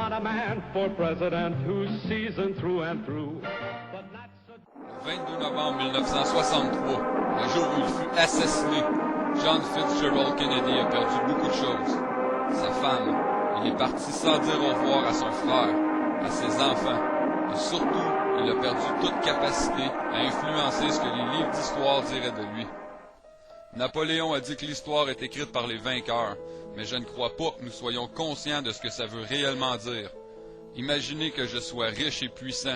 want a man for president who's seasoned through and through. Le 22 novembre 1963, le jour où il fut assassiné, John Fitzgerald Kennedy a perdu beaucoup de choses. Sa femme, il est parti sans dire au revoir à son frère, à ses enfants, et surtout, il a perdu toute capacité à influencer ce que les livres d'histoire diraient de lui. Napoléon a dit que l'histoire est écrite par les vainqueurs, mais je ne crois pas que nous soyons conscients de ce que ça veut réellement dire. Imaginez que je sois riche et puissant,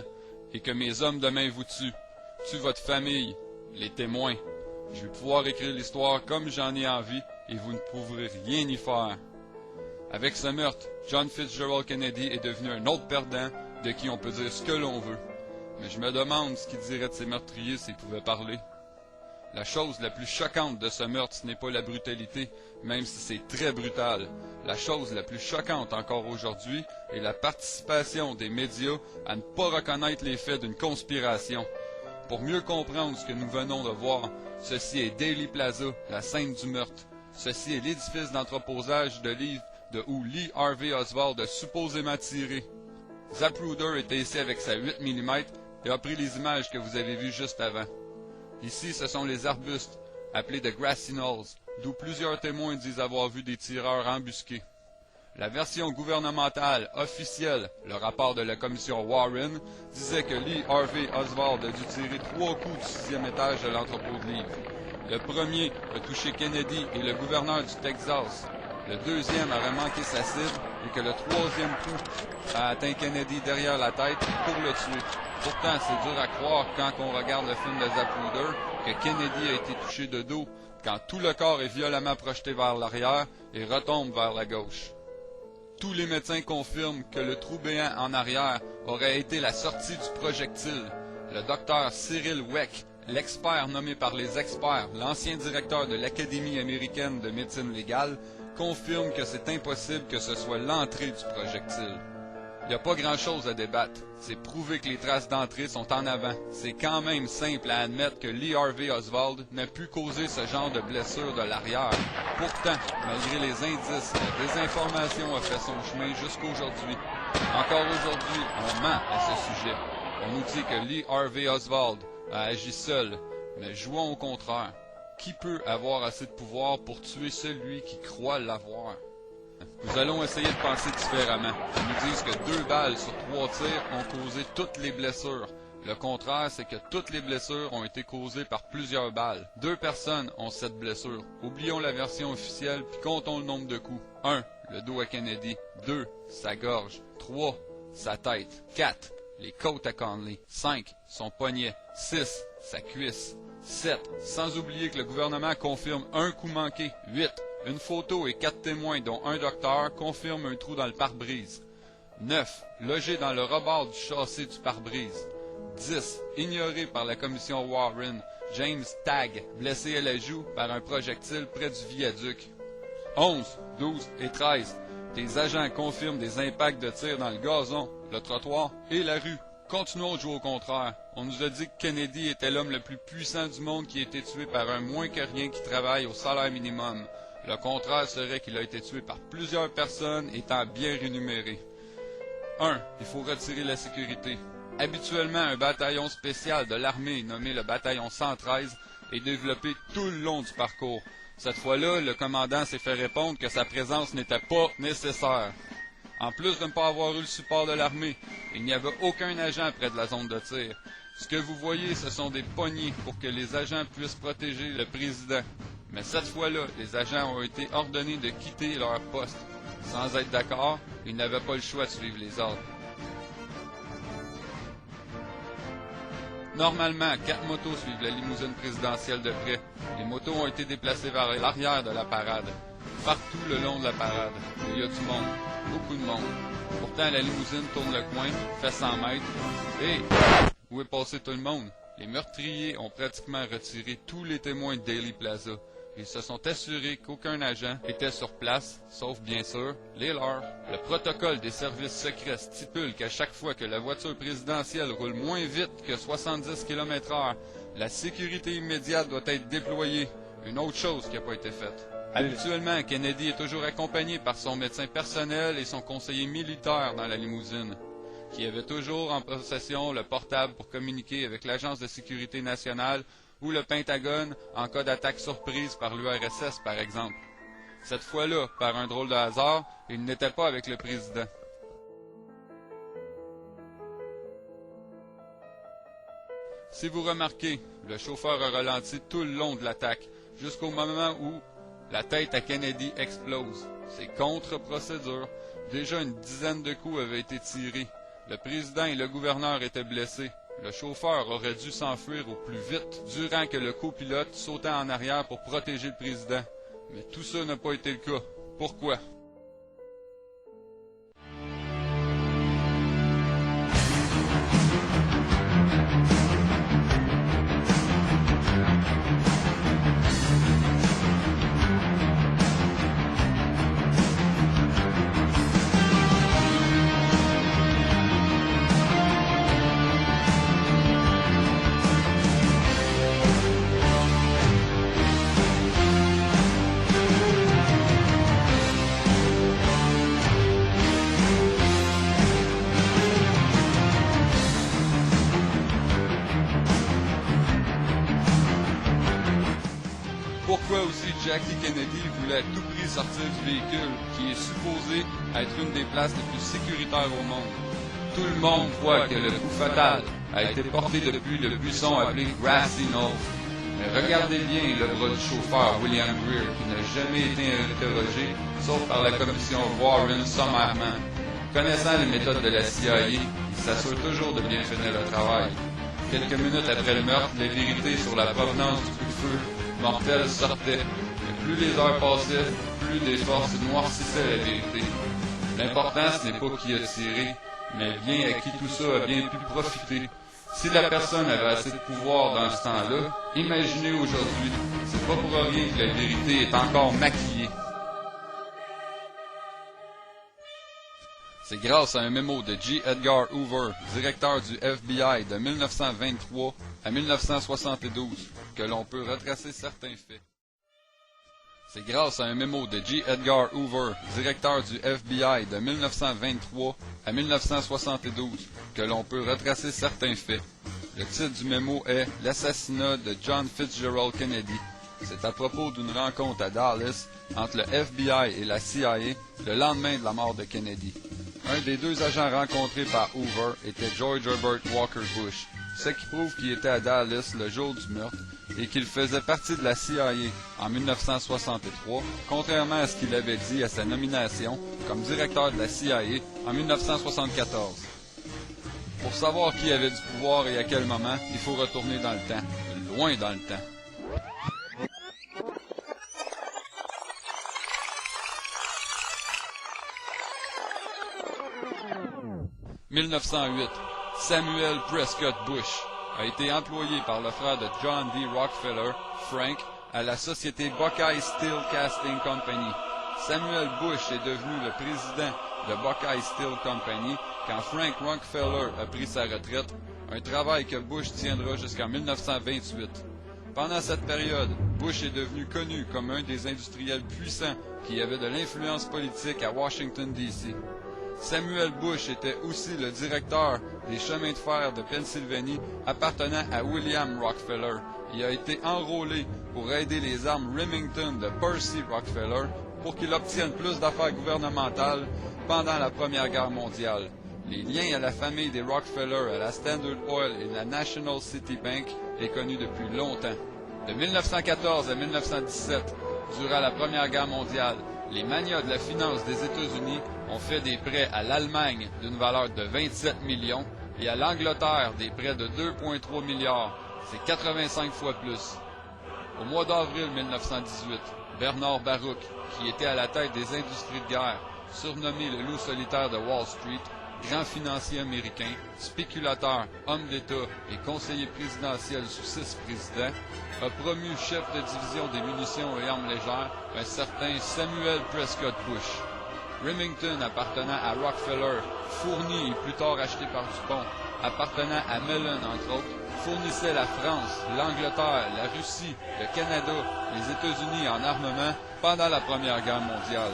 et que mes hommes de main vous tuent votre famille, les témoins. Je vais pouvoir écrire l'histoire comme j'en ai envie, et vous ne pourrez rien y faire. Avec ce meurtre, John Fitzgerald Kennedy est devenu un autre perdant, de qui on peut dire ce que l'on veut. Mais je me demande ce qu'il dirait de ces meurtriers s'ils pouvaient parler. La chose la plus choquante de ce meurtre, ce n'est pas la brutalité, même si c'est très brutal. La chose la plus choquante encore aujourd'hui est la participation des médias à ne pas reconnaître les faits d'une conspiration. Pour mieux comprendre ce que nous venons de voir, ceci est Dealey Plaza, la scène du meurtre. Ceci est l'édifice d'entreposage de livres de où Lee Harvey Oswald a supposément tiré. Zapruder était ici avec sa 8 mm et a pris les images que vous avez vues juste avant. Ici, ce sont les arbustes, appelés The Grassy Knolls, d'où plusieurs témoins disent avoir vu des tireurs embusqués. La version gouvernementale officielle, le rapport de la commission Warren, disait que Lee Harvey Oswald a dû tirer 3 coups du 6e étage de l'entrepôt de livres. Le premier a touché Kennedy et le gouverneur du Texas. Le deuxième aurait manqué sa cible et que le troisième coup a atteint Kennedy derrière la tête pour le tuer. Pourtant, c'est dur à croire quand on regarde le film de Zapruder que Kennedy a été touché de dos quand tout le corps est violemment projeté vers l'arrière et retombe vers la gauche. Tous les médecins confirment que le trou béant en arrière aurait été la sortie du projectile. Le docteur Cyril Weck, l'expert nommé par les experts, l'ancien directeur de l'Académie américaine de médecine légale, confirme que c'est impossible que ce soit l'entrée du projectile. Il n'y a pas grand-chose à débattre. C'est prouver que les traces d'entrée sont en avant. C'est quand même simple à admettre que Lee Harvey Oswald n'a pu causer ce genre de blessure de l'arrière. Pourtant, malgré les indices, la désinformation a fait son chemin jusqu'aujourd'hui. Encore aujourd'hui, on ment à ce sujet. On nous dit que Lee Harvey Oswald a agi seul, mais jouons au contraire. Qui peut avoir assez de pouvoir pour tuer celui qui croit l'avoir? Nous allons essayer de penser différemment. Ils nous disent que 2 balles sur 3 tirs ont causé toutes les blessures. Le contraire, c'est que toutes les blessures ont été causées par plusieurs balles. 2 personnes ont cette blessure. Oublions la version officielle puis comptons le nombre de coups. 1. Le dos à Kennedy. 2. Sa gorge. 3. Sa tête. 4. Les côtes à Conley. 5. Son poignet. 6. Sa cuisse. 7. Sans oublier que le gouvernement confirme un coup manqué. 8. Une photo et 4 témoins, dont un docteur, confirment un trou dans le pare-brise. 9. Logé dans le rebord du châssis du pare-brise. 10. Ignoré par la commission Warren, James Tagg, blessé à la joue par un projectile près du viaduc. 11, 12 et 13. Des agents confirment des impacts de tir dans le gazon, le trottoir et la rue. Continuons de jouer au contraire. On nous a dit que Kennedy était l'homme le plus puissant du monde qui a été tué par un moins que rien qui travaille au salaire minimum. Le contraire serait qu'il a été tué par plusieurs personnes étant bien rémunérées. 1. Il faut retirer la sécurité. Habituellement, un bataillon spécial de l'armée nommé le bataillon 113 est développé tout le long du parcours. Cette fois-là, le commandant s'est fait répondre que sa présence n'était pas nécessaire. En plus de ne pas avoir eu le support de l'armée, il n'y avait aucun agent près de la zone de tir. Ce que vous voyez, ce sont des poignées pour que les agents puissent protéger le président. Mais cette fois-là, les agents ont été ordonnés de quitter leur poste. Sans être d'accord, ils n'avaient pas le choix de suivre les ordres. Normalement, 4 motos suivent la limousine présidentielle de près. Les motos ont été déplacées vers l'arrière de la parade. Partout le long de la parade, il y a du monde, beaucoup de monde. Pourtant, la limousine tourne le coin, fait 100 mètres, et où est passé tout le monde? Les meurtriers ont pratiquement retiré tous les témoins de Dealey Plaza. Ils se sont assurés qu'aucun agent était sur place, sauf bien sûr les leurs. Le protocole des services secrets stipule qu'à chaque fois que la voiture présidentielle roule moins vite que 70 km/h, la sécurité immédiate doit être déployée. Une autre chose qui n'a pas été faite. Habituellement, Kennedy est toujours accompagné par son médecin personnel et son conseiller militaire dans la limousine, qui avait toujours en possession le portable pour communiquer avec l'Agence de sécurité nationale ou le Pentagone en cas d'attaque surprise par l'URSS, par exemple. Cette fois-là, par un drôle de hasard, il n'était pas avec le président. Si vous remarquez, le chauffeur a ralenti tout le long de l'attaque, jusqu'au moment où la tête à Kennedy explose. C'est contre-procédure. Déjà une dizaine de coups avaient été tirés. Le président et le gouverneur étaient blessés. Le chauffeur aurait dû s'enfuir au plus vite, durant que le copilote sautait en arrière pour protéger le président. Mais tout ça n'a pas été le cas. Pourquoi? Pourquoi aussi Jackie Kennedy voulait à tout prix sortir du véhicule, qui est supposé être une des places les plus sécuritaires au monde? Tout le monde voit que le coup fatal a été porté depuis le buisson appelé Grassy Knoll. Mais regardez bien le bras du chauffeur William Greer, qui n'a jamais été interrogé, sauf par la commission Warren sommairement. Connaissant les méthodes de la CIA, il s'assure toujours de bien finir le travail. Quelques minutes après le meurtre, la vérité sur la provenance du coup de feu mortel sortait. Mais plus les heures passaient, plus des forces noircissaient la vérité. L'important, ce n'est pas qui a tiré, mais bien à qui tout ça a bien pu profiter. Si la personne avait assez de pouvoir dans ce temps-là, imaginez aujourd'hui, c'est pas pour rien que la vérité est encore maquillée. C'est grâce à un mémo de J. Edgar Hoover, directeur du FBI de 1923 à 1972, que l'on peut retracer certains faits. C'est grâce à un mémo de J. Edgar Hoover, directeur du FBI de 1923 à 1972, que l'on peut retracer certains faits. Le titre du mémo est « L'assassinat de John Fitzgerald Kennedy ». C'est à propos d'une rencontre à Dallas entre le FBI et la CIA le lendemain de la mort de Kennedy. Un des deux agents rencontrés par Hoover était George Herbert Walker Bush, ce qui prouve qu'il était à Dallas le jour du meurtre et qu'il faisait partie de la CIA en 1963, contrairement à ce qu'il avait dit à sa nomination comme directeur de la CIA en 1974. Pour savoir qui avait du pouvoir et à quel moment, il faut retourner dans le temps, loin dans le temps. 1908, Samuel Prescott Bush a été employé par le frère de John D. Rockefeller, Frank, à la société Buckeye Steel Casting Company. Samuel Bush est devenu le président de Buckeye Steel Company quand Frank Rockefeller a pris sa retraite, un travail que Bush tiendra jusqu'en 1928. Pendant cette période, Bush est devenu connu comme un des industriels puissants qui avait de l'influence politique à Washington, D.C. Samuel Bush était aussi le directeur des chemins de fer de Pennsylvanie appartenant à William Rockefeller. Il a été enrôlé pour aider les armes Remington de Percy Rockefeller pour qu'il obtienne plus d'affaires gouvernementales pendant la Première Guerre mondiale. Les liens à la famille des Rockefeller, à la Standard Oil et la National City Bank est connu depuis longtemps. De 1914 à 1917, durant la Première Guerre mondiale, les magnats de la finance des États-Unis ont fait des prêts à l'Allemagne d'une valeur de 27 millions et à l'Angleterre des prêts de 2,3 milliards. C'est 85 fois plus. Au mois d'avril 1918, Bernard Baruch, qui était à la tête des industries de guerre, surnommé le loup solitaire de Wall Street, grand financier américain, spéculateur, homme d'État et conseiller présidentiel sous 6 présidents, a promu chef de division des munitions et armes légères un certain Samuel Prescott Bush. Remington, appartenant à Rockefeller, fourni et plus tard acheté par DuPont, appartenant à Mellon entre autres, fournissait la France, l'Angleterre, la Russie, le Canada, les États-Unis en armement pendant la Première Guerre mondiale.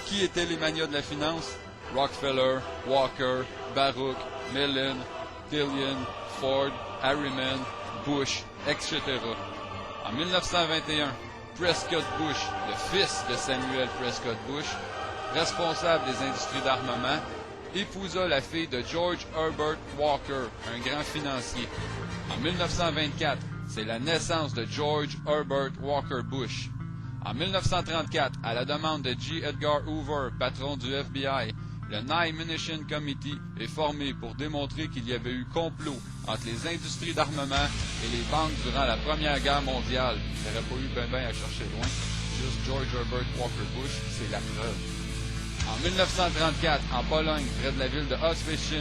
Qui étaient les magnats de la finance? Rockefeller, Walker, Baruch, Mellon, Dillon, Ford, Harriman, Bush, etc. En 1921, Prescott Bush, le fils de Samuel Prescott Bush, responsable des industries d'armement, épousa la fille de George Herbert Walker, un grand financier. En 1924, c'est la naissance de George Herbert Walker Bush. En 1934, à la demande de J. Edgar Hoover, patron du FBI, le Nye Munition Committee est formé pour démontrer qu'il y avait eu complot entre les industries d'armement et les banques durant la Première Guerre mondiale. Il n'y aurait pas eu ben à chercher loin. Juste George Herbert Walker Bush, c'est la preuve. En 1934, en Pologne, près de la ville de Auschwitz,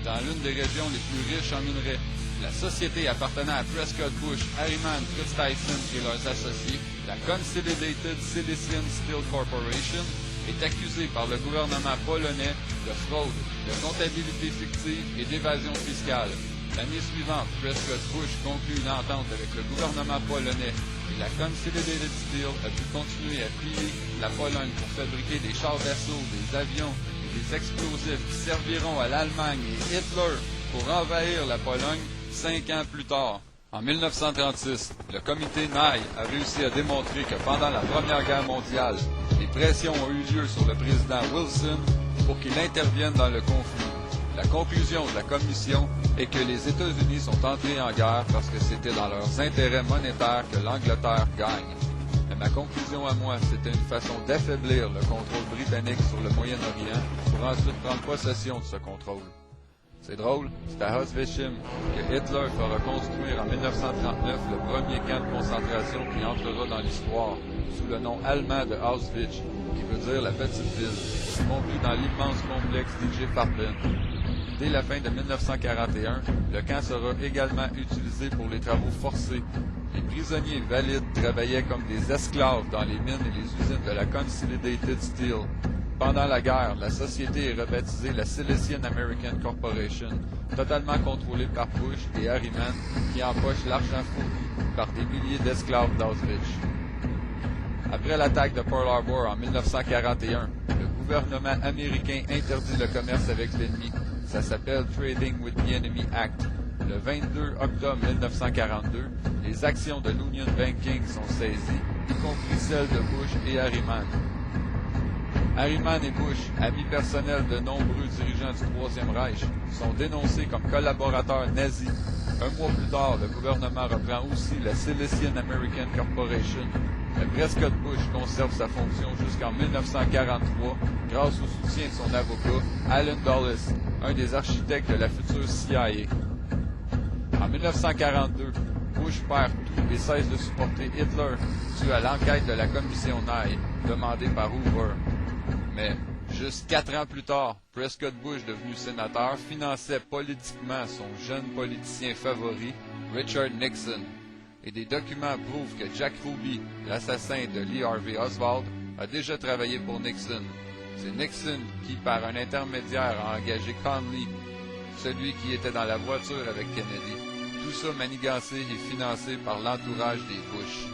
dans l'une des régions les plus riches en minerais, la société appartenant à Prescott Bush, Harriman, Fritz Tyson et leurs associés, la Consolidated Silesian Steel Corporation, est accusée par le gouvernement polonais de fraude, de comptabilité fictive et d'évasion fiscale. L'année suivante, Prescott Bush conclut une entente avec le gouvernement polonais et la Consolidated Steel a pu continuer à piller la Pologne pour fabriquer des chars d'assaut, des avions et des explosifs qui serviront à l'Allemagne et Hitler pour envahir la Pologne 5 ans plus tard. En 1936, le comité Nye a réussi à démontrer que pendant la Première Guerre mondiale, des pressions ont eu lieu sur le président Wilson pour qu'il intervienne dans le conflit. La conclusion de la commission est que les États-Unis sont entrés en guerre parce que c'était dans leurs intérêts monétaires que l'Angleterre gagne. Mais ma conclusion à moi, c'était une façon d'affaiblir le contrôle britannique sur le Moyen-Orient pour ensuite prendre possession de ce contrôle. C'est drôle, c'est à Auschwitz que Hitler fera construire en 1939 le premier camp de concentration qui entrera dans l'histoire, sous le nom allemand de Auschwitz, qui veut dire la petite ville, compris dans l'immense complexe d'Ig Farben. Dès la fin de 1941, le camp sera également utilisé pour les travaux forcés. Les prisonniers valides travaillaient comme des esclaves dans les mines et les usines de la Consolidated Steel. Pendant la guerre, la société est rebaptisée la Silesian American Corporation, totalement contrôlée par Bush et Harriman, qui empochent l'argent fourni par des milliers d'esclaves d'Auschwitz. Après l'attaque de Pearl Harbor en 1941, le gouvernement américain interdit le commerce avec l'ennemi. Ça s'appelle Trading with the Enemy Act. Le 22 octobre 1942, les actions de l'Union Banking sont saisies, y compris celles de Bush et Harriman. Harriman et Bush, amis personnels de nombreux dirigeants du Troisième Reich, sont dénoncés comme collaborateurs nazis. Un mois plus tard, le gouvernement reprend aussi la Silesian American Corporation. Mais Prescott Bush conserve sa fonction jusqu'en 1943 grâce au soutien de son avocat, Allen Dulles, un des architectes de la future CIA. En 1942, Bush perd tout et cesse de supporter Hitler dû à l'enquête de la commission Nye, demandée par Hoover. Mais, juste 4 ans plus tard, Prescott Bush, devenu sénateur, finançait politiquement son jeune politicien favori, Richard Nixon. Et des documents prouvent que Jack Ruby, l'assassin de Lee Harvey Oswald, a déjà travaillé pour Nixon. C'est Nixon qui, par un intermédiaire, a engagé Conley, celui qui était dans la voiture avec Kennedy. Tout ça manigancé et financé par l'entourage des Bush.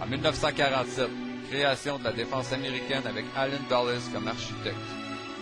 En 1947, création de la défense américaine avec Allen Dulles comme architecte.